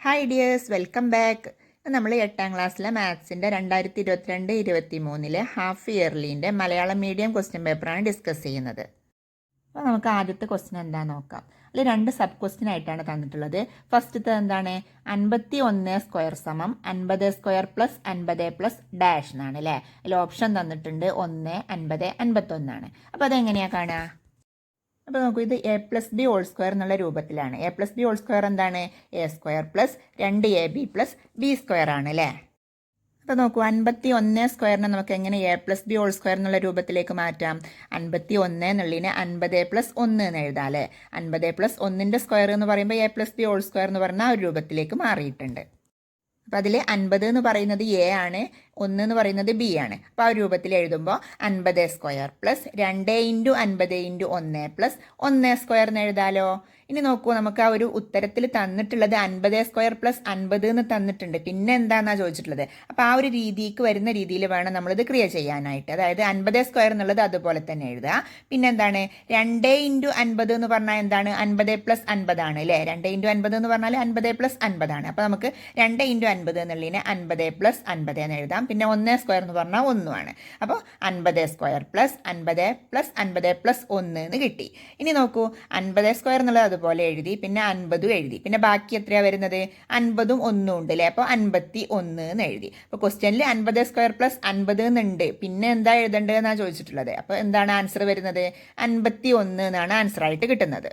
Hi dears, welcome back. നമ്മൾ 8ാം ക്ലാസ്സിലെ മാത്സിൻ്റെ 2022-23 half ഇയർലീൻ്റെ Malayalam medium question പേപ്പറാണ് ഡിസ്കസ് ചെയ്യുന്നത്. അപ്പോൾ നമുക്ക് ആദ്യത്തെ ക്വസ്റ്റ്യൻ എന്താണെന്ന് നോക്കാം. അതിൽ 2 സബ് ക്വസ്റ്റ്യൻ ആയിട്ടാണ് തന്നിട്ടുള്ളത്. ഫസ്റ്റത്തെ എന്താണ്? 51 സ്ക്വയർ സമം 50 സ്ക്വയർ പ്ലസ് 50 പ്ലസ് ഡാഷ് എന്നാണ് അല്ലേ. അതിൽ ഓപ്ഷൻ തന്നിട്ടുണ്ട് 1, 50, 51 ആണ്. അപ്പോൾ അതെങ്ങനെയാണ് കാണുക? അപ്പോൾ നോക്കൂ, ഇത് a+b ഹോൾ സ്ക്വയർ എന്നുള്ള രൂപത്തിലാണ്. a+b ഹോൾ സ്ക്വയർ എന്താണ്? a square plus 2ab plus b square ആണ് അല്ലേ. അപ്പോൾ നോക്കൂ, 51 സ്ക്വയറിനെ നമുക്ക് എങ്ങനെ a+b ഹോൾ സ്ക്വയർ എന്നുള്ള രൂപത്തിലേക്ക് മാറ്റാം? 51 എന്നുള്ളതിന് 50 പ്ലസ് 1 എന്ന് എഴുതാം അല്ലേ. 50 പ്ലസ് 1ൻ്റെ സ്ക്വയർ എന്ന് പറയുമ്പോൾ a+b ഹോൾ സ്ക്വയർ എന്ന് പറഞ്ഞാൽ ആ ഒരു രൂപത്തിലേക്ക് മാറിയിട്ടുണ്ട്. അപ്പോൾ അതിൽ 50 എന്ന് പറയുന്നത് എ ആണ്, 1 എന്ന് പറയുന്നത് ബി ആണ്. അപ്പോൾ ആ രൂപത്തിൽ എഴുതുമ്പോൾ 50 square plus 2 into 50 into 1 plus 1 square എന്ന് എഴുതാലോ. ഇനി നോക്കൂ, നമുക്ക് ആ ഒരു ഉത്തരത്തിൽ തന്നിട്ടുള്ളത് 50 സ്ക്വയർ പ്ലസ് 50 എന്ന് തന്നിട്ടുണ്ട്. പിന്നെ എന്താണെന്നാണ് ചോദിച്ചിട്ടുള്ളത്. അപ്പോൾ ആ ഒരു രീതിക്ക് വരുന്ന രീതിയിൽ വേണം നമ്മളിത് ക്രിയേറ്റ് ചെയ്യാനായിട്ട്. അതായത് 50 സ്ക്വയർ എന്നുള്ളത് അതുപോലെ തന്നെ എഴുതുക. പിന്നെ എന്താണ്? 2 ഇൻറ്റു 50 എന്ന് പറഞ്ഞാൽ എന്താണ്? 50 പ്ലസ് 50 ആണ് അല്ലേ. 2 ഇൻറ്റു 50 എന്ന് പറഞ്ഞാൽ 50 പ്ലസ് 50 ആണ്. അപ്പോൾ നമുക്ക് 2 ഇൻറ്റു 50 എന്നുള്ളതിന് 50 പ്ലസ് 50 എന്ന് എഴുതാം. പിന്നെ 1 സ്ക്വയർ എന്ന് പറഞ്ഞാൽ 1 ആണ്. അപ്പോൾ 50 സ്ക്വയർ പ്ലസ് 50 പ്ലസ് 50 പ്ലസ് 1 എന്ന് കിട്ടി. ഇനി നോക്കൂ, 50 സ്ക്വയർ എന്നുള്ളത് അതുപോലെ എഴുതി, പിന്നെ 50 എഴുതി, പിന്നെ ബാക്കി എത്രയാണ് വരുന്നത്? 50ഉം 1ഉം ഉണ്ട് അല്ലേ. അപ്പോൾ 51 എന്ന് എഴുതി. അപ്പോൾ ക്വസ്റ്റ്യനിൽ 50 സ്ക്വയർ പ്ലസ് 50 എന്നുണ്ട്. പിന്നെ എന്താ എഴുതേണ്ടത് എന്നാണ് ചോദിച്ചിട്ടുള്ളത്. അപ്പോൾ എന്താണ് ആൻസർ വരുന്നത്? 51 എന്നാണ് ആൻസർ ആയിട്ട് കിട്ടുന്നത്.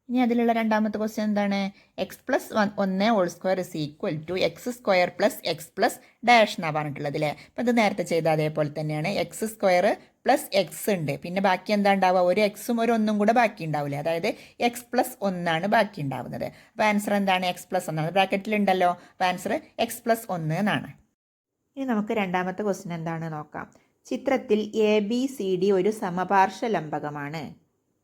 ഇനി അതിലുള്ള രണ്ടാമത്തെ ക്വസ്റ്റ്യൻ എന്താണ്? X plus 1 whole square is equal to x square plus x plus dash എന്നാണ് പറഞ്ഞിട്ടുള്ളത് അല്ലേ. അപ്പോൾ ഇത് നേരത്തെ ചെയ്ത അതേപോലെ തന്നെയാണ്. എക്സ് സ്ക്വയർ പ്ലസ് എക്സ് ഉണ്ട്, പിന്നെ ബാക്കി എന്താ ഉണ്ടാവുക? ഒരു എക്സും ഒരു 1ഉം കൂടെ ബാക്കി ഉണ്ടാവില്ലേ. അതായത് എക്സ് പ്ലസ് 1 ബാക്കി ഉണ്ടാവുന്നത്. അപ്പോൾ ആൻസർ എന്താണ്? X plus 1 ബ്രാക്കറ്റിലുണ്ടല്ലോ. അപ്പോൾ ആൻസർ എക്സ് പ്ലസ് 1 എന്നാണ്. ഇനി നമുക്ക് രണ്ടാമത്തെ ക്വസ്റ്റ്യൻ എന്താണ് നോക്കാം. ചിത്രത്തിൽ ABCD ഒരു സമപാർശ്വലംബകമാണ്.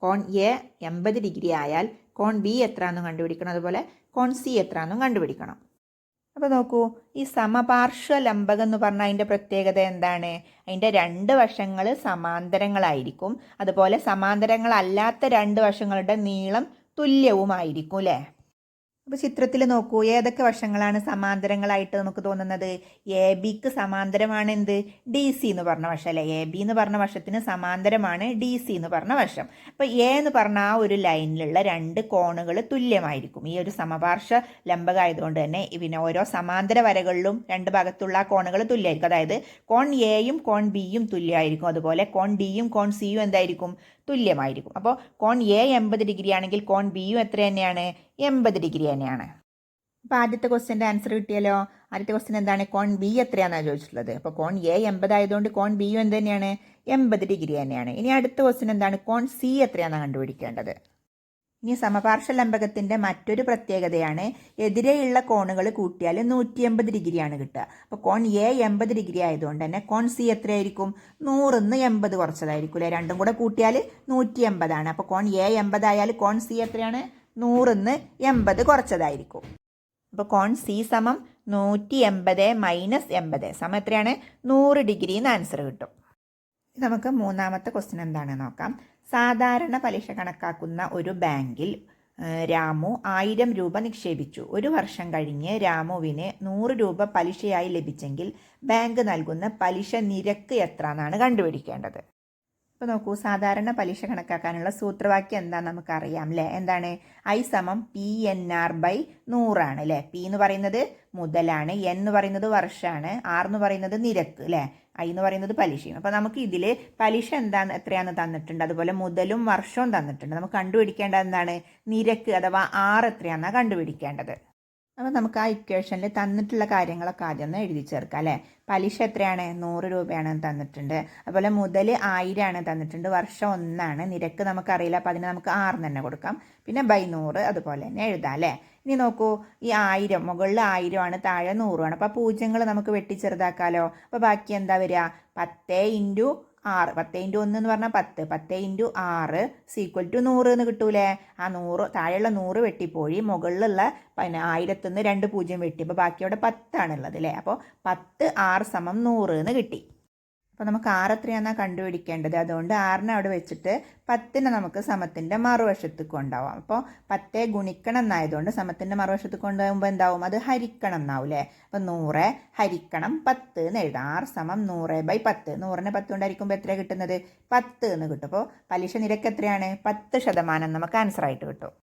കോൺ എ 80 ഡിഗ്രി ആയാൽ കോൺ ബി എത്രയാണെന്നും കണ്ടുപിടിക്കണം, അതുപോലെ കോൺ സി എത്രയാണെന്നും കണ്ടുപിടിക്കണം. അപ്പോൾ നോക്കൂ, ഈ സമപാർശ്വലംബകം എന്ന് പറഞ്ഞാൽ അതിൻ്റെ പ്രത്യേകത എന്താണ്? അതിൻ്റെ 2 വശങ്ങൾ സമാന്തരങ്ങളായിരിക്കും, അതുപോലെ സമാന്തരങ്ങളല്ലാത്ത 2 വശങ്ങളുടെ നീളം തുല്യവുമായിരിക്കും അല്ലേ. അപ്പോൾ ചിത്രത്തിൽ നോക്കൂ, ഏതൊക്കെ വശങ്ങളാണ് സമാന്തരങ്ങളായിട്ട് നമുക്ക് തോന്നുന്നത്? AB-ക്ക് സമാന്തരമാണ് എന്ത്? DC എന്ന് പറഞ്ഞ വശം അല്ലേ. AB എന്ന് പറഞ്ഞ വശത്തിന് സമാന്തരമാണ് DC എന്ന് പറഞ്ഞ വശം. അപ്പോൾ A എന്ന് പറഞ്ഞ ആ ഒരു ലൈനിലുള്ള 2 കോണുകൾ തുല്യമായിരിക്കും. ഈ ഒരു സമപാർശ്വ ലംബകമായതുകൊണ്ട് തന്നെ പിന്നെ ഓരോ സമാന്തര വരകളിലും 2 ഭാഗത്തുള്ള കോണുകൾ തുല്യമായിരിക്കും. അതായത് കോൺ എയും കോൺ ബിയും തുല്യമായിരിക്കും, അതുപോലെ കോൺ ഡിയും കോൺ സിയും എന്തായിരിക്കും? തുല്യമായിരിക്കും. അപ്പോൾ കോൺ എ 80 ഡിഗ്രി ആണെങ്കിൽ കോൺ ബിയും എത്ര തന്നെയാണ്? 80 ഡിഗ്രി തന്നെയാണ്. അപ്പോൾ ആദ്യത്തെ ക്വസ്റ്റ്യൻ്റെ ആൻസർ കിട്ടിയല്ലോ. ആദ്യത്തെ ക്വസ്റ്റ്യൻ എന്താണ്? കോൺ ബി എത്രയാണെന്നാണ് ചോദിച്ചിട്ടുള്ളത്. അപ്പോൾ കോൺ എ 80 ആയതുകൊണ്ട് കോൺ ബിയും എന്ത് തന്നെയാണ്? 80 ഡിഗ്രി തന്നെയാണ്. ഇനി അടുത്ത ക്വസ്റ്റ്യൻ എന്താണ്? കോൺ സി എത്രയാണെന്നാണ് കണ്ടുപിടിക്കേണ്ടത്. ഇനി സമപാർശ്വലംബകത്തിൻ്റെ മറ്റൊരു പ്രത്യേകതയാണ് എതിരെയുള്ള കോണുകൾ കൂട്ടിയാൽ 180 ഡിഗ്രിയാണ് കിട്ടുക. അപ്പോൾ കോൺ എ 80 ഡിഗ്രി ആയതുകൊണ്ട് തന്നെ കോൺ സി എത്രയായിരിക്കും? 100ന്ന് 80 കുറച്ചതായിരിക്കും അല്ലേ. രണ്ടും കൂടെ കൂട്ടിയാൽ 180 ആണ്. അപ്പോൾ കോൺ എ 80 ആയാൽ കോൺ സി എത്രയാണ്? 100ന്ന് 80 കുറച്ചതായിരിക്കും. അപ്പോൾ കോൺ സി സമം 180 മൈനസ് 80 സമം എത്രയാണ്? 100 ഡിഗ്രി എന്ന് ആൻസർ കിട്ടും. നമുക്ക് മൂന്നാമത്തെ ക്വസ്റ്റ്യൻ എന്താണെന്ന് നോക്കാം. സാധാരണ പലിശ കണക്കാക്കുന്ന ഒരു ബാങ്കിൽ രാമു 1000 രൂപ നിക്ഷേപിച്ചു. ഒരു വർഷം കഴിഞ്ഞ് രാമുവിന് 100 രൂപ പലിശയായി ലഭിച്ചെങ്കിൽ ബാങ്ക് നൽകുന്ന പലിശ നിരക്ക് എത്ര എന്നാണ് കണ്ടുപിടിക്കേണ്ടത്. ഇപ്പോൾ നോക്കൂ, സാധാരണ പലിശ കണക്കാക്കാനുള്ള സൂത്രവാക്യം എന്താണെന്ന് നമുക്കറിയാം അല്ലേ. എന്താണ്? I സമം PNR/100 ആണ് അല്ലേ. P എന്ന് പറയുന്നത് മുതലാണ്, N എന്ന് പറയുന്നത് വർഷമാണ്, R എന്ന് പറയുന്നത് നിരക്ക് അല്ലേ, I എന്ന് പറയുന്നത് പലിശയും. അപ്പോൾ നമുക്ക് ഇതിൽ പലിശ എത്രയാണെന്ന് തന്നിട്ടുണ്ട്, അതുപോലെ മുതലും വർഷവും തന്നിട്ടുണ്ട്. നമുക്ക് കണ്ടുപിടിക്കേണ്ടത് എന്താണ്? നിരക്ക് അഥവാ R എത്രയാണെന്നാണ് കണ്ടുപിടിക്കേണ്ടത്. അപ്പോൾ നമുക്ക് ആ ഇക്വേഷനിൽ തന്നിട്ടുള്ള കാര്യങ്ങളൊക്കെ ആദ്യം ഒന്ന് എഴുതി ചേർക്കാം അല്ലേ. പലിശ എത്രയാണ്? 100 രൂപയാണ് തന്നിട്ടുണ്ട്, അതുപോലെ മുതൽ 1000 ആണ് തന്നിട്ടുണ്ട്, വർഷം 1 ആണ്, നിരക്ക് നമുക്കറിയില്ല, അപ്പോൾ അതിന് നമുക്ക് 6 തന്നെ കൊടുക്കാം, പിന്നെ /100 അതുപോലെ തന്നെ എഴുതാം അല്ലേ. ഇനി നോക്കൂ, ഈ 1000 മുകളിൽ 1000 ആണ്, താഴെ 100 ആണ്. അപ്പോൾ പൂജ്യങ്ങൾ നമുക്ക് വെട്ടി ചെറുതാക്കാമല്ലോ. അപ്പോൾ ബാക്കി എന്താ വരിക? 10 ഇൻറ്റു 6, 10 ഇൻറ്റു 1 എന്ന് പറഞ്ഞാൽ 10, 10 ഇൻറ്റു 6 ഈക്വൽ ടു 100 എന്ന് കിട്ടൂലേ. ആ 100 താഴെയുള്ള 100 വെട്ടിപ്പോയി, മുകളിലുള്ള 1000ന്ന് 2 പൂജ്യം വെട്ടി, അപ്പോൾ ബാക്കി അവിടെ 10 ആണുള്ളത് അല്ലേ. അപ്പോൾ 10 6 സമം 100 എന്ന് കിട്ടി. അപ്പോൾ നമുക്ക് ആറ് എത്രയാണെന്നാണ് കണ്ടുപിടിക്കേണ്ടത്. അതുകൊണ്ട് ആറിനെ അവിടെ വെച്ചിട്ട് 10നെ നമുക്ക് സമത്തിൻ്റെ മറുവശത്ത് കൊണ്ടാവാം. അപ്പോൾ 10 ഗുണിക്കണം എന്നായതുകൊണ്ട് സമത്തിൻ്റെ മറുവശത്ത് കൊണ്ടുപോകുമ്പോൾ എന്താവും, അത് ഹരിക്കണം എന്നാവും അല്ലേ. അപ്പോൾ 100 ഹരിക്കണം 10 എന്ന് എഴുതാം. 6 സമം 100/10. 100നെ 10 കൊണ്ട് ഹരിക്കുമ്പോൾ എത്രയാണ് കിട്ടുന്നത്, 10 എന്ന് കിട്ടും. അപ്പോൾ പലിശ നിരക്ക് എത്രയാണ്, 10% നമുക്ക് ആൻസറായിട്ട് കിട്ടും.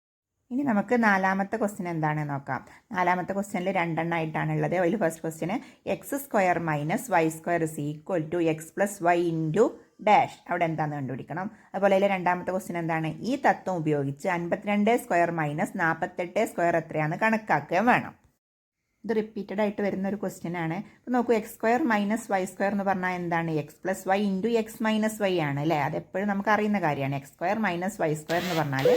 ഇനി നമുക്ക് നാലാമത്തെ ക്വസ്റ്റ്യൻ എന്താണെന്ന് നോക്കാം. നാലാമത്തെ ക്വസ്റ്റ്യനിൽ 2 എണ്ണമായിട്ടാണുള്ളത്. അതിൽ first question x² - y² = x+y into dash. അവിടെ എന്താണെന്ന് കണ്ടുപിടിക്കണം. അതുപോലെ അതിൽ രണ്ടാമത്തെ ക്വസ്റ്റ്യൻ എന്താണ്, ഈ തത്വം ഉപയോഗിച്ച് 52² - 48² എത്രയാണെന്ന് കണക്കാക്കുകയും വേണം. ഇത് റിപ്പീറ്റഡ് ആയിട്ട് വരുന്ന ഒരു ക്വസ്റ്റ്യൻ ആണ്. അപ്പോൾ നോക്കൂ, x² - y² എന്ന് പറഞ്ഞാൽ എന്താണ്, x+y ഇൻറ്റു x - y ആണ് അല്ലേ. അതെപ്പോഴും നമുക്ക് അറിയുന്ന കാര്യമാണ്. x² - y² എന്ന് പറഞ്ഞാൽ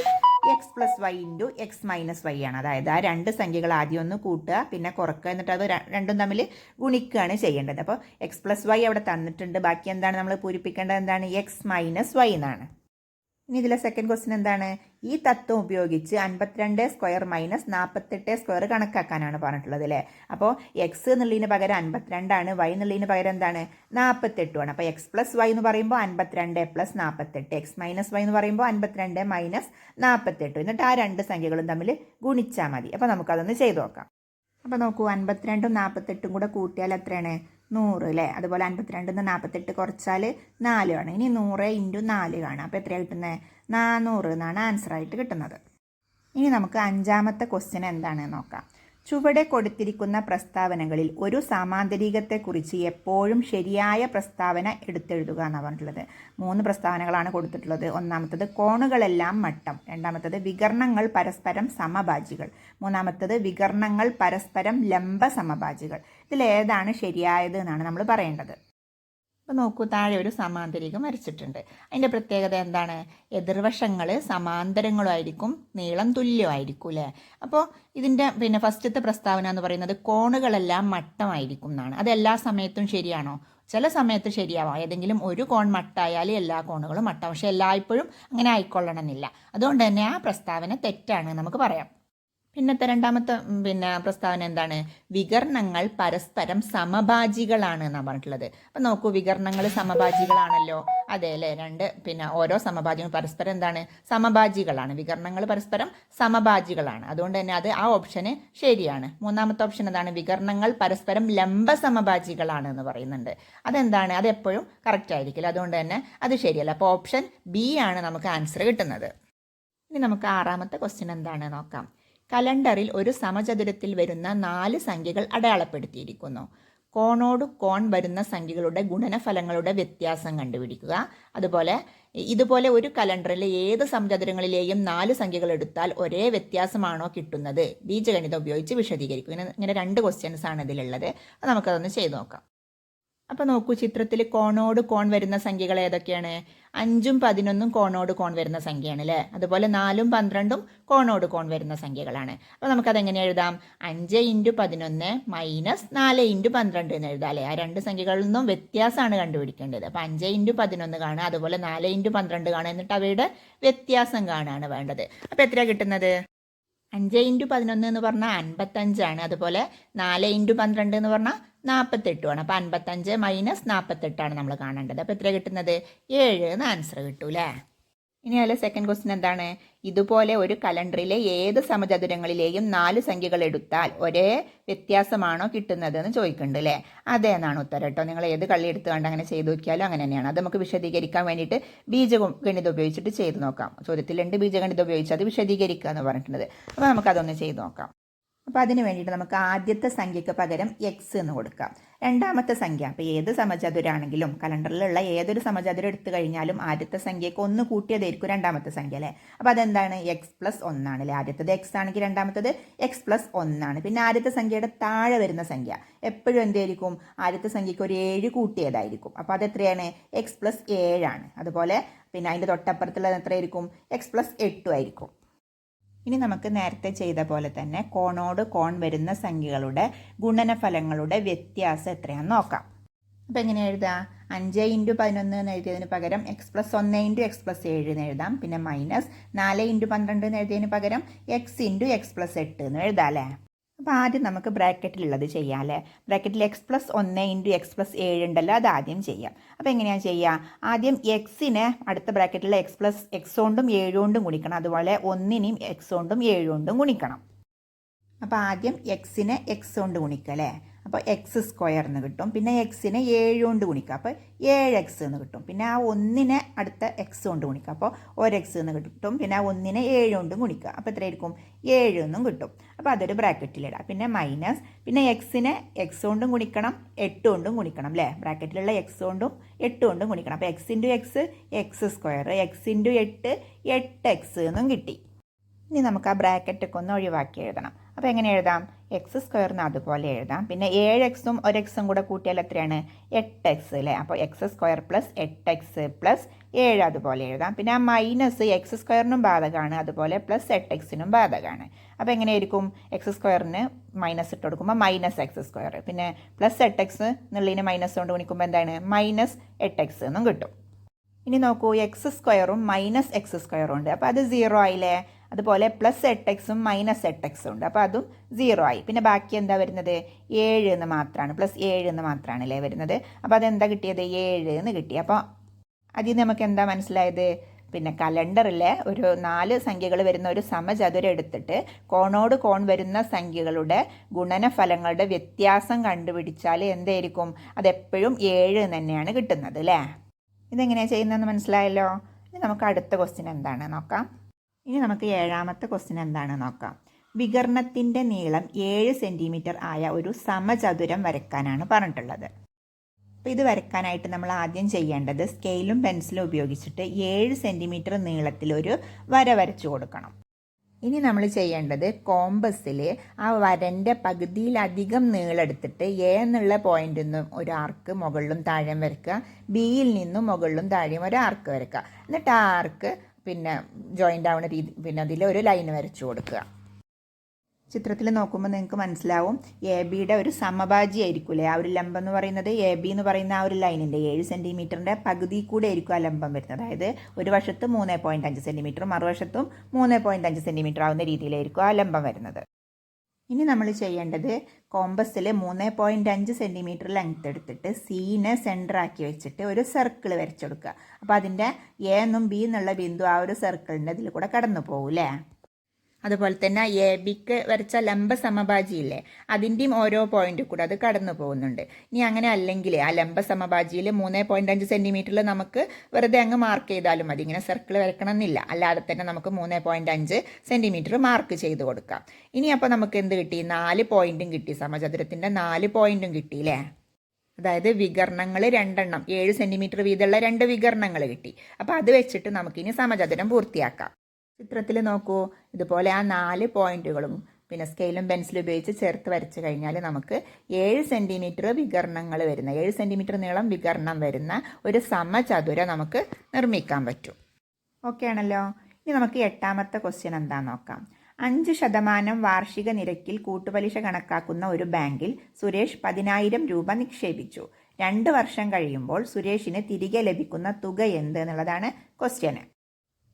x+y ഇൻറ്റു x - y ആണ്. അതായത് ആ രണ്ട് സംഖ്യകൾ ആദ്യം ഒന്ന് കൂട്ടുക, പിന്നെ കുറക്കുക, എന്നിട്ട് അത് രണ്ടും തമ്മിൽ ഗുണിക്കുകയാണ് ചെയ്യേണ്ടത്. അപ്പോൾ x+y അവിടെ തന്നിട്ടുണ്ട്. ബാക്കി എന്താണ് നമ്മൾ പൂരിപ്പിക്കേണ്ടത്, എന്താണ്, x - y എന്നാണ്. ഇനി ഇതിലെ സെക്കൻഡ് ക്വസ്റ്റ്യൻ എന്താണ്, ഈ തത്വം ഉപയോഗിച്ച് 52² - 48² കണക്കാക്കാനാണ് പറഞ്ഞിട്ടുള്ളത് അല്ലേ. അപ്പോൾ എക്സ് എന്നുള്ളതിന് പകരം 52 ആണ്, വൈ എന്നുള്ളതിന് പകരം എന്താണ്, 48 ആണ്. അപ്പോൾ x+y എന്ന് പറയുമ്പോൾ 52 + 48, x - y എന്ന് പറയുമ്പോൾ 52 - 48. എന്നിട്ട് ആ രണ്ട് സംഖ്യകളും തമ്മിൽ ഗുണിച്ചാൽ മതി. അപ്പോൾ നമുക്കതൊന്ന് ചെയ്ത് നോക്കാം. അപ്പോൾ നോക്കൂ, 52ഉം 48ഉം കൂടെ കൂട്ടിയാൽ എത്രയാണ്, 100 അല്ലേ. അതുപോലെ 52 48 കുറച്ചാൽ 4 ആണ്. ഇനി 100 × 4 കാണാം. അപ്പോൾ എത്രയാണ് കിട്ടുന്നത്, 400 എന്നാണ് ആൻസറായിട്ട് കിട്ടുന്നത്. ഇനി നമുക്ക് അഞ്ചാമത്തെ ക്വസ്റ്റ്യൻ എന്താണെന്ന് നോക്കാം. ചുവടെ കൊടുത്തിരിക്കുന്ന പ്രസ്താവനകളിൽ ഒരു സമാന്തരികത്തെക്കുറിച്ച് എപ്പോഴും ശരിയായ പ്രസ്താവന എടുത്തെഴുതുക എന്നാണ് പറഞ്ഞിട്ടുള്ളത്. 3 പ്രസ്താവനകളാണ് കൊടുത്തിട്ടുള്ളത്. ഒന്നാമത്തത് കോണുകളെല്ലാം മട്ടം, രണ്ടാമത്തത് വികർണങ്ങൾ പരസ്പരം സമഭാജികൾ, മൂന്നാമത്തത് വികർണങ്ങൾ പരസ്പരം ലംബ സമഭാജികൾ. ഇതിലേതാണ് ശരിയായത് എന്നാണ് നമ്മൾ പറയേണ്ടത്. അപ്പോൾ നോക്കൂ, താഴെ ഒരു സമാന്തരികം വരച്ചിട്ടുണ്ട്. അതിൻ്റെ പ്രത്യേകത എന്താണ്, എതിർവശങ്ങൾ സമാന്തരങ്ങളുമായിരിക്കും, നീളം തുല്യമായിരിക്കും അല്ലേ. അപ്പോൾ ഇതിൻ്റെ ഫസ്റ്റത്തെ പ്രസ്താവന എന്ന് പറയുന്നത് കോണുകളെല്ലാം മട്ടമായിരിക്കും എന്നാണ്. അത് എല്ലാ സമയത്തും ശരിയാണോ, ചില സമയത്ത് ശരിയാവാം. ഏതെങ്കിലും ഒരു കോൺ മട്ടായാൽ എല്ലാ കോണുകളും മട്ടാവും. പക്ഷെ എല്ലായ്പ്പോഴും അങ്ങനെ ആയിക്കൊള്ളണമെന്നില്ല. അതുകൊണ്ട് തന്നെ ആ പ്രസ്താവന തെറ്റാണ് നമുക്ക് പറയാം. പിന്നത്തെ രണ്ടാമത്തെ പ്രസ്താവന എന്താണ്, വികർണങ്ങൾ പരസ്പരം സമഭാജികളാണ് എന്നാണ് പറഞ്ഞിട്ടുള്ളത്. അപ്പം നോക്കൂ, വികർണങ്ങൾ സമഭാജികളാണല്ലോ. അതെ അല്ലേ, ഓരോ സമഭാജികളും പരസ്പരം എന്താണ്, സമഭാജികളാണ്. വികർണങ്ങൾ പരസ്പരം സമഭാജികളാണ്. അതുകൊണ്ട് തന്നെ ആ ഓപ്ഷന് ശരിയാണ്. മൂന്നാമത്തെ ഓപ്ഷൻ എന്താണ്, വികർണങ്ങൾ പരസ്പരം ലംബ സമഭാജികളാണ് എന്ന് പറയുന്നുണ്ട്. അതെന്താണ്, അതെപ്പോഴും കറക്റ്റ് ആയിരിക്കില്ല. അതുകൊണ്ട് തന്നെ അത് ശരിയല്ല. അപ്പോൾ ഓപ്ഷൻ ബി ആണ് നമുക്ക് ആൻസർ കിട്ടുന്നത്. ഇനി നമുക്ക് ആറാമത്തെ ക്വസ്റ്റ്യൻ എന്താണ് നോക്കാം. കലണ്ടറിൽ ഒരു സമചതുരത്തിൽ വരുന്ന 4 സംഖ്യകൾ അടയാളപ്പെടുത്തിയിരിക്കുന്നു. കോണോട് കോൺ വരുന്ന സംഖ്യകളുടെ ഗുണനഫലങ്ങളുടെ വ്യത്യാസം കണ്ടുപിടിക്കുക. ഇതുപോലെ ഒരു കലണ്ടറിലെ ഏത് സമചതുരങ്ങളിലെയും 4 സംഖ്യകൾ എടുത്താൽ ഒരേ വ്യത്യാസമാണോ കിട്ടുന്നത്, ബീജഗണിതം ഉപയോഗിച്ച് വിശദീകരിക്കും. ഇങ്ങനെ 2 ക്വസ്റ്റ്യൻസ് ആണ് ഇതിലുള്ളത്. അപ്പോൾ നമുക്കതൊന്ന് ചെയ്ത് നോക്കാം. അപ്പോൾ നോക്കൂ, ചിത്രത്തിൽ കോണോട് കോൺ വരുന്ന സംഖ്യകൾ ഏതൊക്കെയാണ്, 5ഉം 11ഉം കോണോട് കോൺ വരുന്ന സംഖ്യയാണ് അല്ലേ. അതുപോലെ 4ഉം 12ഉം കോണോട് കോൺ വരുന്ന സംഖ്യകളാണ്. അപ്പോൾ നമുക്കതെങ്ങനെ എഴുതാം, 5 × 11 - 4 × 12 എന്ന് എഴുതാം അല്ലേ. ആ രണ്ട് സംഖ്യകളിൽ നിന്നും വ്യത്യാസമാണ് കണ്ടുപിടിക്കേണ്ടത്. അപ്പോൾ 5 × 11 കാണുക, അതുപോലെ 4 × 12 കാണുക, എന്നിട്ട് അവയുടെ വ്യത്യാസം കാണുകയാണ് വേണ്ടത്. അപ്പോൾ എത്രയാണ് കിട്ടുന്നത്, 5 × 11 എന്ന് പറഞ്ഞാൽ 55 ആണ്. അതുപോലെ 4 × 12 എന്ന് പറഞ്ഞാൽ 48 ആണ്. അപ്പോൾ 55 - 48 ആണ് നമ്മൾ കാണേണ്ടത്. അപ്പോൾ എത്ര കിട്ടുന്നത്, 7 എന്ന് ആൻസർ കിട്ടും അല്ലേ. ഇനി അതിലെ സെക്കൻഡ് ക്വസ്റ്റ്യൻ എന്താണ്, ഇതുപോലെ ഒരു കലണ്ടറിലെ ഏത് സമചതുരങ്ങളിലെയും 4 സംഖ്യകൾ എടുത്താൽ ഒരേ വ്യത്യാസമാണോ കിട്ടുന്നത് എന്ന് ചോദിക്കുന്നുണ്ട് അല്ലേ. അതേന്നാണ് ഉത്തരം കേട്ടോ. നിങ്ങൾ ഏത് കളി എടുത്ത് കണ്ട് അങ്ങനെ ചെയ്ത് നോക്കിയാലും അങ്ങനെ തന്നെയാണ്. അത് നമുക്ക് വിശദീകരിക്കാൻ വേണ്ടിയിട്ട് ബീജഗണിതം ഉപയോഗിച്ചിട്ട് ചെയ്ത് നോക്കാം. ചോദ്യത്തിലുണ്ട് ബീജഗണിതം ഉപയോഗിച്ച് അത് വിശദീകരിക്കുക എന്ന് പറഞ്ഞിട്ടുള്ളത്. അപ്പോൾ നമുക്കതൊന്ന് ചെയ്ത് നോക്കാം. അപ്പോൾ അതിന് വേണ്ടിയിട്ട് നമുക്ക് ആദ്യത്തെ സംഖ്യയ്ക്ക് പകരം എക്സ് എന്ന് കൊടുക്കാം. രണ്ടാമത്തെ സംഖ്യ, അപ്പോൾ ഏത് സമചതുരാണെങ്കിലും കലണ്ടറിലുള്ള ഏതൊരു സമചതുരം എടുത്തു കഴിഞ്ഞാലും ആദ്യത്തെ സംഖ്യയ്ക്ക് 1 കൂട്ടിയതായിരിക്കും രണ്ടാമത്തെ സംഖ്യ അല്ലേ. അപ്പോൾ അതെന്താണ്, x+1 ആണ് അല്ലേ. ആദ്യത്തത് x ആണെങ്കിൽ രണ്ടാമത്തത് x+1 ആണ്. പിന്നെ ആദ്യത്തെ സംഖ്യയുടെ താഴെ വരുന്ന സംഖ്യ എപ്പോഴും എന്തായിരിക്കും, ആദ്യത്തെ സംഖ്യയ്ക്ക് ഒരു 7 കൂട്ടിയതായിരിക്കും. അപ്പോൾ അതെത്രയാണ്, x+7 ആണ്. അതുപോലെ പിന്നെ അതിൻ്റെ തൊട്ടപ്പുറത്തുള്ളത് എത്രയായിരിക്കും, x+8 ആയിരിക്കും. ഇനി നമുക്ക് നേരത്തെ ചെയ്ത പോലെ തന്നെ കോണോട് കോൺ വരുന്ന സംഖ്യകളുടെ ഗുണനഫലങ്ങളുടെ വ്യത്യാസം എത്രയാണെന്ന് നോക്കാം. അപ്പോൾ എങ്ങനെ എഴുതാം, 5 × 11 എന്ന് എഴുതിയതിന് പകരം x+1 × x+7 എന്ന് എഴുതാം. പിന്നെ -4 × 12 എന്ന് എഴുതിയതിന് പകരം x × x+8 എന്ന് എഴുതാം അല്ലേ. അപ്പോൾ ആദ്യം നമുക്ക് ബ്രാക്കറ്റിലുള്ളത് ചെയ്യാം അല്ലേ. ബ്രാക്കറ്റിൽ x+1 × x+7 ഉണ്ടല്ലോ, അത് ആദ്യം ചെയ്യാം. അപ്പോൾ എങ്ങനെയാണ് ചെയ്യുക? ആദ്യം എക്സിനെ അടുത്ത ബ്രാക്കറ്റിലുള്ള x കൊണ്ടും 7 കൊണ്ടും ഗുണിക്കണം. അതുപോലെ 1നെയും x കൊണ്ടും 7 കൊണ്ടും ഗുണിക്കണം. അപ്പോൾ ആദ്യം എക്സിനെ x കൊണ്ട് ഗുണിക്കുക അല്ലേ. അപ്പോൾ x² എന്ന് കിട്ടും. പിന്നെ എക്സിനെ 7 കൊണ്ട് ഗുണിക്കുക, അപ്പോൾ 7x എന്ന് കിട്ടും. പിന്നെ ആ 1നെ അടുത്ത x കൊണ്ട് ഗുണിക്കുക, അപ്പോൾ 1x എന്ന് കിട്ടും. പിന്നെ ആ 1നെ 7 കൊണ്ട് ഗുണിക്കുക, അപ്പോൾ എത്രയായിരിക്കും? 7 എന്നും കിട്ടും. അപ്പോൾ അതൊരു ബ്രാക്കറ്റിലിടാം. പിന്നെ മൈനസ്, പിന്നെ എക്സിനെ x കൊണ്ടും ഗുണിക്കണം, 8 കൊണ്ടും ഗുണിക്കണം അല്ലേ. ബ്രാക്കറ്റിലുള്ള x കൊണ്ടും 8 കൊണ്ടും ഗുണിക്കണം. അപ്പോൾ x × x x², x × 8 8x എന്നും കിട്ടി. ഇനി നമുക്ക് ആ ബ്രാക്കറ്റൊക്കെ ഒന്ന് ഒഴിവാക്കി എഴുതണം. അപ്പോൾ എങ്ങനെ എഴുതാം? x² അതുപോലെ എഴുതാം. പിന്നെ 7xഉം 1xഉം കൂടെ കൂട്ടിയാൽ എത്രയാണ്? 8x അല്ലേ. അപ്പോൾ x² + 8x + 7 അതുപോലെ എഴുതാം. പിന്നെ ആ മൈനസ് x² ബാധകമാണ്, അതുപോലെ +8xനും ബാധകമാണ്. അപ്പോൾ എങ്ങനെയായിരിക്കും? x² മൈനസ് ഇട്ട് കൊടുക്കുമ്പോൾ -x², പിന്നെ +8x എന്നുള്ളതിന് മൈനസ് കൊണ്ട് ഗുണിക്കുമ്പോൾ എന്താണ്? -8x എന്നും കിട്ടും. ഇനി നോക്കൂ, x²ഉം -x² ഉണ്ട്, അപ്പോൾ അത് 0 ആയില്ലേ. അതുപോലെ +8xഉം -8xഉം ഉണ്ട്, അപ്പോൾ അതും 0 ആയി. പിന്നെ ബാക്കി എന്താ വരുന്നത്? 7 എന്ന് മാത്രമാണ്, +7 എന്ന് മാത്രമാണല്ലേ വരുന്നത്. അപ്പോൾ അതെന്താ കിട്ടിയത്? 7 എന്ന് കിട്ടി. അപ്പോൾ അതിൽ നമുക്ക് എന്താ മനസ്സിലായത്? പിന്നെ കലണ്ടറിലെ ഒരു 4 സംഖ്യകൾ വരുന്ന ഒരു സമചതുരം എടുത്തിട്ട് കോണോട് കോൺ വരുന്ന സംഖ്യകളുടെ ഗുണനഫലങ്ങളുടെ വ്യത്യാസം കണ്ടുപിടിച്ചാൽ എന്തായിരിക്കും? അതെപ്പോഴും 7 തന്നെയാണ് കിട്ടുന്നത് അല്ലേ. ഇതെങ്ങനെയാണ് ചെയ്യുന്നതെന്ന് മനസ്സിലായല്ലോ. ഇനി നമുക്ക് അടുത്ത ക്വസ്റ്റ്യൻ എന്താണ് നോക്കാം. ഇനി നമുക്ക് 7ാമത്തെ ക്വസ്റ്റ്യൻ എന്താണ് നോക്കാം. വികർണത്തിൻ്റെ നീളം 7 സെൻറ്റിമീറ്റർ ആയ ഒരു സമചതുരം വരയ്ക്കാനാണ് പറഞ്ഞിട്ടുള്ളത്. അപ്പോൾ ഇത് വരയ്ക്കാനായിട്ട് നമ്മൾ ആദ്യം ചെയ്യേണ്ടത് സ്കെയിലും പെൻസിലും ഉപയോഗിച്ചിട്ട് 7 സെൻറ്റിമീറ്റർ നീളത്തിൽ ഒരു വര വരച്ചു കൊടുക്കണം. ഇനി നമ്മൾ ചെയ്യേണ്ടത് കോമ്പസിൽ ആ വരൻ്റെ പകുതിയിലധികം നീളെടുത്തിട്ട് എ എന്നുള്ള പോയിന്റിൽ നിന്നും ഒരു ആർക്ക് മുകളിലും താഴെയും വരയ്ക്കുക, ബിയിൽ നിന്നും മുകളിലും താഴെയും ഒരു ആർക്ക് വരയ്ക്കുക. എന്നിട്ട് ആ ആർക്ക് പിന്നെ ജോയിൻ്റ് ആവുന്ന രീതി, പിന്നെ അതിൽ ഒരു ലൈൻ വരച്ചു കൊടുക്കുക. ചിത്രത്തിൽ നോക്കുമ്പോൾ നിങ്ങൾക്ക് മനസ്സിലാവും AB-യുടെ ഒരു സമഭാജി ആയിരിക്കില്ലേ ആ ഒരു ലംബം എന്ന് പറയുന്നത്. AB എന്ന് പറയുന്ന ആ ഒരു ലൈനിൻ്റെ 7 സെൻറ്റിമീറ്ററിൻ്റെ പകുതി കൂടെ ആയിരിക്കും ആ ലംബം വരുന്നത്. അതായത് ഒരു വശത്ത് 3.5 സെൻറ്റിമീറ്ററും മറുവശത്തും 3.5 സെൻറ്റിമീറ്റർ ആവുന്ന രീതിയിലായിരിക്കും ആ ലംബം വരുന്നത്. ഇനി നമ്മൾ ചെയ്യേണ്ടത് കോമ്പസിൽ 3.5 സെൻറ്റിമീറ്റർ ലെങ്ത് എടുത്തിട്ട് സീനെ സെൻറ്റർ ആക്കി വെച്ചിട്ട് ഒരു സർക്കിൾ വരച്ചെടുക്കുക. അപ്പോൾ അതിൻ്റെ എ എന്നും ബി എന്നുള്ള ബിന്ദു ആ ഒരു സർക്കിളിൻ്റെ ഇതിൽ കൂടെ കടന്നു പോകൂലേ. അതുപോലെ തന്നെ AB-ക്ക് വരച്ച ലംബ സമഭാജിയില്ലേ, അതിൻ്റെയും ഓരോ പോയിന്റ് കൂടെ അത് കടന്നു പോകുന്നുണ്ട്. ഇനി അങ്ങനെ അല്ലെങ്കിൽ ആ ലംബ സമഭാജിയിൽ 3.5 സെൻറ്റിമീറ്ററിൽ നമുക്ക് വെറുതെ അങ്ങ് മാർക്ക് ചെയ്താലും മതി. ഇങ്ങനെ സർക്കിൾ വരക്കണം എന്നില്ല, അല്ലാതെ തന്നെ നമുക്ക് 3.5 സെൻറ്റിമീറ്റർ മാർക്ക് ചെയ്ത് കൊടുക്കാം. ഇനി അപ്പോൾ നമുക്ക് എന്ത് കിട്ടി? 4 പോയിന്റും കിട്ടി. സമചതുരത്തിൻ്റെ 4 പോയിന്റും കിട്ടിയില്ലേ. അതായത് വികർണങ്ങൾ 2 എണ്ണം, 7 സെൻറ്റിമീറ്റർ വീതമുള്ള 2 വികർണങ്ങൾ കിട്ടി. അപ്പോൾ അത് വെച്ചിട്ട് നമുക്കിനി സമചതുരം പൂർത്തിയാക്കാം. ചിത്രത്തിൽ നോക്കൂ, ഇതുപോലെ ആ 4 പോയിന്റുകളും പിന്നെ സ്കെയിലും പെൻസിലും ഉപയോഗിച്ച് ചേർത്ത് വരച്ച് കഴിഞ്ഞാൽ നമുക്ക് 7 സെൻറ്റിമീറ്റർ വികർണങ്ങൾ വരുന്ന, 7 സെൻറ്റിമീറ്റർ നീളം വികർണം വരുന്ന ഒരു സമചതുരം നമുക്ക് നിർമ്മിക്കാൻ പറ്റും. ഓക്കെ ആണല്ലോ. ഇനി നമുക്ക് 8ാമത്തെ ക്വസ്റ്റ്യൻ എന്താണെന്ന് നോക്കാം. 5% വാർഷിക നിരക്കിൽ കൂട്ടുപലിശ കണക്കാക്കുന്ന ഒരു ബാങ്കിൽ സുരേഷ് 10,000 രൂപ നിക്ഷേപിച്ചു. 2 വർഷം കഴിയുമ്പോൾ സുരേഷിന് തിരികെ ലഭിക്കുന്ന തുക എന്ത് എന്നുള്ളതാണ് ക്വസ്റ്റ്യന്.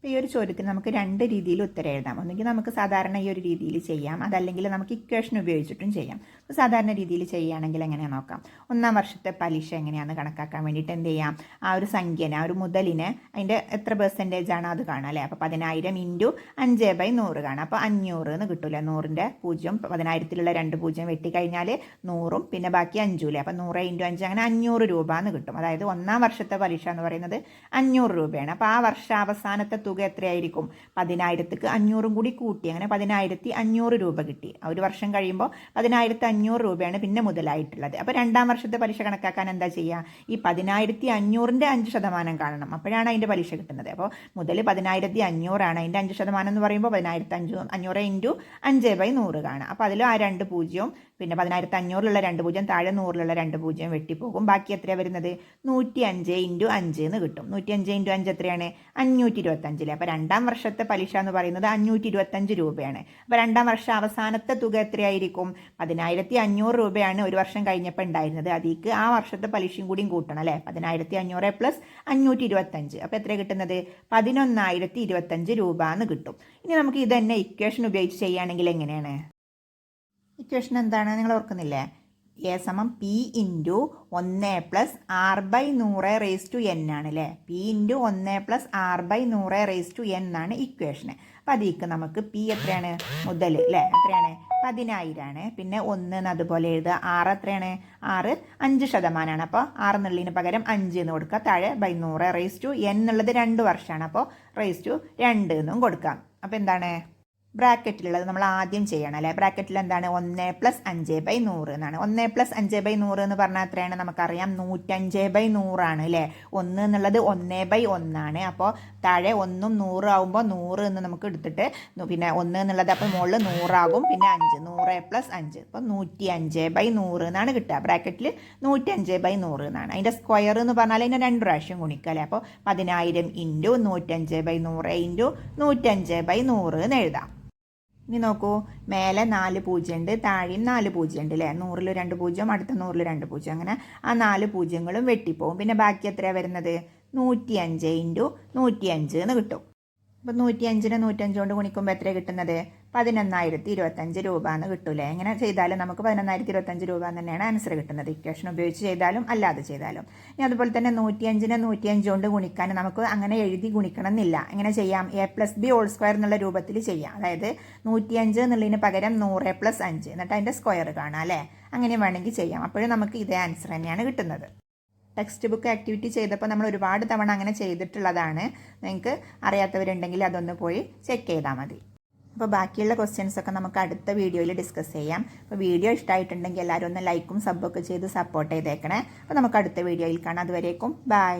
അപ്പോൾ ഈ ഒരു ചോദ്യത്തിന് നമുക്ക് 2 രീതിയിൽ ഉത്തരം എഴുതാം. ഒന്നുകിൽ നമുക്ക് സാധാരണ ഈ ഒരു രീതിയിൽ ചെയ്യാം, അതല്ലെങ്കിൽ നമുക്ക് ഇക്വേഷൻ ഉപയോഗിച്ചിട്ടും ചെയ്യാം. അപ്പോൾ സാധാരണ രീതിയിൽ ചെയ്യുകയാണെങ്കിൽ എങ്ങനെയാണ് നോക്കാം. 1-ാം വർഷത്തെ പലിശ എങ്ങനെയാണെന്ന് കണക്കാക്കാൻ വേണ്ടിയിട്ട് എന്ത് ചെയ്യാം? ആ ഒരു സംഖ്യനെ, ആ ഒരു മുതലിനെ അതിൻ്റെ എത്ര % അത് കാണാം അല്ലേ. അപ്പോൾ 10,000 × 5/100 കാണാം. അപ്പോൾ 500 എന്ന് കിട്ടില്ല. 100ൻ്റെ 0, 10,000-ലുള്ള 2 0 വെട്ടിക്കഴിഞ്ഞാൽ 100ഉം പിന്നെ ബാക്കി 5 അല്ലേ. അപ്പോൾ 100 × 5 അങ്ങനെ 500 രൂപ എന്ന് കിട്ടും. അതായത് 1-ാം വർഷത്തെ പലിശ എന്ന് പറയുന്നത് 500 രൂപയാണ്. അപ്പോൾ ആ വർഷാവസാനത്തെ തുക എത്രയായിരിക്കും? 10,000ക്ക് 500 കൂടി കൂട്ടി, അങ്ങനെ 10,500 രൂപ കിട്ടി. ഒരു വർഷം കഴിയുമ്പോൾ 10,500 രൂപയാണ് പിന്നെ മുതലായിട്ടുള്ളത്. അപ്പോൾ 2-ാം വർഷത്തെ പലിശ കണക്കാക്കാൻ എന്താ ചെയ്യുക? ഈ 10,500ൻ്റെ 5% കാണണം, അപ്പോഴാണ് അതിൻ്റെ പലിശ കിട്ടുന്നത്. അപ്പോൾ മുതൽ 10,500 ആണ്, അതിൻ്റെ 5% എന്ന് പറയുമ്പോൾ 10,500 × 5/100 കാണാം. അപ്പോൾ അതിൽ ആ 2 0 പിന്നെ 10,500-ലുള്ള 2 0 താഴെ 100-ലുള്ള 2 0 വെട്ടിപ്പോകും. ബാക്കി എത്രയാണ് വരുന്നത്? 105 × 5 എന്ന് കിട്ടും. 105 × 5 എത്രയാണ്? 525. അപ്പോൾ 2-ാം വർഷത്തെ പലിശ എന്ന് പറയുന്നത് 525 രൂപയാണ്. അപ്പോൾ 2-ാം വർഷം അവസാനത്തെ തുക എത്രയായിരിക്കും? 10,500 രൂപയാണ് ഒരു വർഷം കഴിഞ്ഞപ്പോൾ ഉണ്ടായിരുന്നത്. അതിലേക്ക് ആ വർഷത്തെ പലിശയും കൂടിയും കൂട്ടണം അല്ലേ. 10,500 + 525. അപ്പോൾ എത്ര കിട്ടുന്നത്? 11,025 രൂപ എന്ന് കിട്ടും. ഇനി നമുക്ക് ഇത് തന്നെ ഇക്വേഷൻ ഉപയോഗിച്ച് ചെയ്യുകയാണെങ്കിൽ എങ്ങനെയാണ്? ഇക്വേഷൻ എന്താണ് നിങ്ങൾ ഓർക്കുന്നില്ലേ? എ സമം പി ഇൻറ്റു 1+r/100 ആണ് അല്ലേ? പി ഇൻറ്റു 1+r/100 എന്നാണ് ഇക്വേഷന്. അപ്പം അതിലേക്ക് നമുക്ക് പി എത്രയാണ് മുതൽ അല്ലേ? എത്രയാണ്? 10,000 ആണ്. പിന്നെ 1 അതുപോലെ എഴുതുക. 6 എത്രയാണ്? 6 5%. അപ്പോൾ 6 എന്നുള്ളതിന് പകരം 5 എന്ന് കൊടുക്കുക. താഴെ /100 എന്നുള്ളത് 2 വർഷമാണ്. അപ്പോൾ /2 എന്നും കൊടുക്കാം. അപ്പോൾ എന്താണ് ബ്രാക്കറ്റിലുള്ളത് നമ്മൾ ആദ്യം ചെയ്യണം അല്ലേ? ബ്രാക്കറ്റിൽ എന്താണ്? 1+5/100 എന്നാണ്. 1+5/100 എന്ന് പറഞ്ഞാൽ എത്രയാണ്? നമുക്കറിയാം 105/100 ആണ് അല്ലേ? 1 എന്നുള്ളത് 1/1 ആണ്. അപ്പോൾ താഴെ 1ഉം 100 ആകുമ്പോൾ 100 എന്ന് നമുക്ക് എടുത്തിട്ട് പിന്നെ 1 എന്നുള്ളത് അപ്പോൾ മുകളിൽ 100 ആകും. പിന്നെ 5 100+5 അപ്പോൾ 105/100 എന്നാണ് കിട്ടുക. ബ്രാക്കറ്റിൽ 105/100 എന്നാണ്. അതിൻ്റെ സ്ക്വയർ എന്ന് പറഞ്ഞാൽ അതിനെ 2 പ്രാവശ്യം ഗുണിക്കുക അല്ലേ? അപ്പോൾ 10,000 ഇൻറ്റു 105/100 ഇൻറ്റു 105/100 എന്ന് എഴുതാം. ഇനി നോക്കൂ, മേലെ 4 പൂജ്യം ഉണ്ട്, താഴെയും 4 പൂജ്യം ഉണ്ട് അല്ലേ? 100ൽ 2 പൂജ്യം, അടുത്ത 100ൽ 2 പൂജ്യം. അങ്ങനെ ആ 4 പൂജ്യങ്ങളും വെട്ടിപ്പോവും. പിന്നെ ബാക്കി എത്രയാണ് വരുന്നത്? 105 ഇൻറ്റു 105 എന്ന് കിട്ടും. അപ്പോൾ 105നെ 105 കൊണ്ട് ഗുണിക്കുമ്പോൾ എത്രയാണ് കിട്ടുന്നത്? 11,025 രൂപ എന്ന് കിട്ടൂലേ? എങ്ങനെ ചെയ്താലും നമുക്ക് 11,025 രൂപ എന്ന് തന്നെയാണ് ആൻസർ കിട്ടുന്നത്. ഇക്വേഷൻ ഉപയോഗിച്ച് ചെയ്താലും അല്ലാതെ ചെയ്താലും. ഇനി അതുപോലെ തന്നെ 105നെ 105 കൊണ്ട് ഗുണിക്കാൻ നമുക്ക് അങ്ങനെ എഴുതി ഗുണിക്കണം എന്നില്ല. എങ്ങനെ ചെയ്യാം? a+b² എന്നുള്ള രൂപത്തിൽ ചെയ്യാം. അതായത് 105 എന്നുള്ളതിന് പകരം 100+5 എന്നിട്ട് അതിൻ്റെ സ്ക്വയർ കാണാം അല്ലേ? അങ്ങനെ വേണമെങ്കിൽ ചെയ്യാം. അപ്പോഴും നമുക്ക് ഇതേ ആൻസർ തന്നെയാണ് കിട്ടുന്നത്. ടെക്സ്റ്റ് ബുക്ക് ആക്ടിവിറ്റി ചെയ്തപ്പോൾ നമ്മൾ ഒരുപാട് തവണ അങ്ങനെ ചെയ്തിട്ടുള്ളതാണ്. നിങ്ങൾക്ക് അറിയാത്തവരുണ്ടെങ്കിൽ അതൊന്ന് പോയി ചെക്ക് ചെയ്താൽ മതി. അപ്പോൾ ബാക്കിയുള്ള ക്വസ്റ്റ്യൻസ് ഒക്കെ നമുക്ക് അടുത്ത വീഡിയോയിൽ ഡിസ്കസ് ചെയ്യാം. അപ്പോൾ വീഡിയോ ഇഷ്ടമായിട്ടുണ്ടെങ്കിൽ എല്ലാവരും ഒന്ന് ലൈക്കും സബ്ബൊക്കെ ചെയ്ത് സപ്പോർട്ട് ചെയ്തേക്കണേ. അപ്പോൾ നമുക്ക് അടുത്ത വീഡിയോയിൽ കാണാം. അതുവരേക്കും ബൈ.